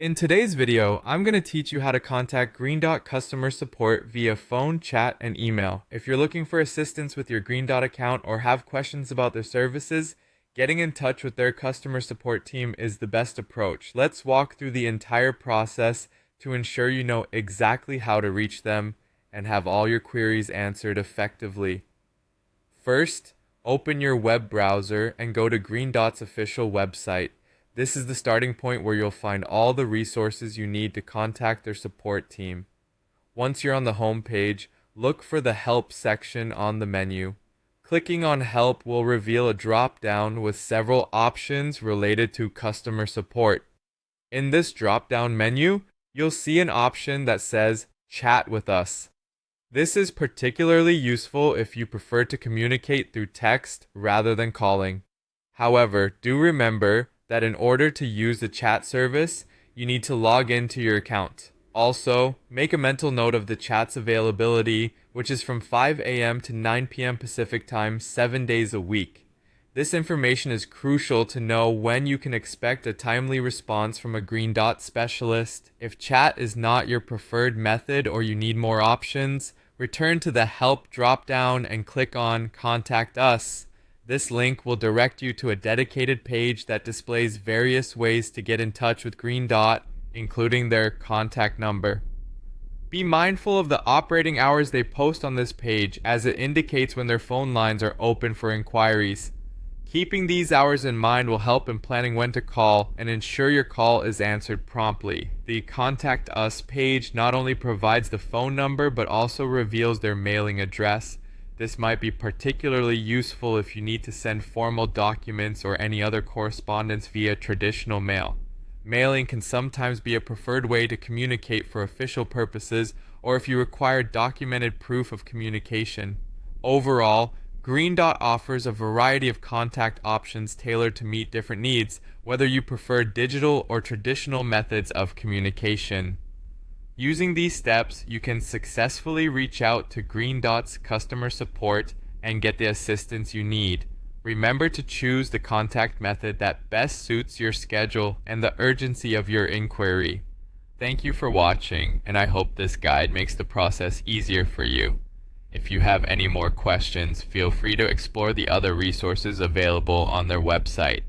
In today's video, I'm going to teach you how to contact Green Dot customer support via phone, chat, and email. If you're looking for assistance with your Green Dot account or have questions about their services, getting in touch with their customer support team is the best approach. Let's walk through the entire process to ensure you know exactly how to reach them and have all your queries answered effectively. First, open your web browser and go to Green Dot's official website. This is the starting point where you'll find all the resources you need to contact their support team. Once you're on the home page, look for the Help section on the menu. Clicking on Help will reveal a drop-down with several options related to customer support. In this drop-down menu, you'll see an option that says Chat with us. This is particularly useful if you prefer to communicate through text rather than calling. However, do remember that in order to use the chat service, you need to log into your account. Also, make a mental note of the chat's availability, which is from 5 a.m. to 9 p.m. Pacific Time, 7 days a week. This information is crucial to know when you can expect a timely response from a Green Dot specialist. If chat is not your preferred method or you need more options, return to the Help drop-down and click on Contact Us. This link will direct you to a dedicated page that displays various ways to get in touch with Green Dot, including their contact number. Be mindful of the operating hours they post on this page, as it indicates when their phone lines are open for inquiries. Keeping these hours in mind will help in planning when to call and ensure your call is answered promptly. The Contact Us page not only provides the phone number but also reveals their mailing address. This might be particularly useful if you need to send formal documents or any other correspondence via traditional mail. Mailing can sometimes be a preferred way to communicate for official purposes or if you require documented proof of communication. Overall, Green Dot offers a variety of contact options tailored to meet different needs, whether you prefer digital or traditional methods of communication. Using these steps, you can successfully reach out to Green Dot's customer support and get the assistance you need. Remember to choose the contact method that best suits your schedule and the urgency of your inquiry. Thank you for watching, and I hope this guide makes the process easier for you. If you have any more questions, feel free to explore the other resources available on their website.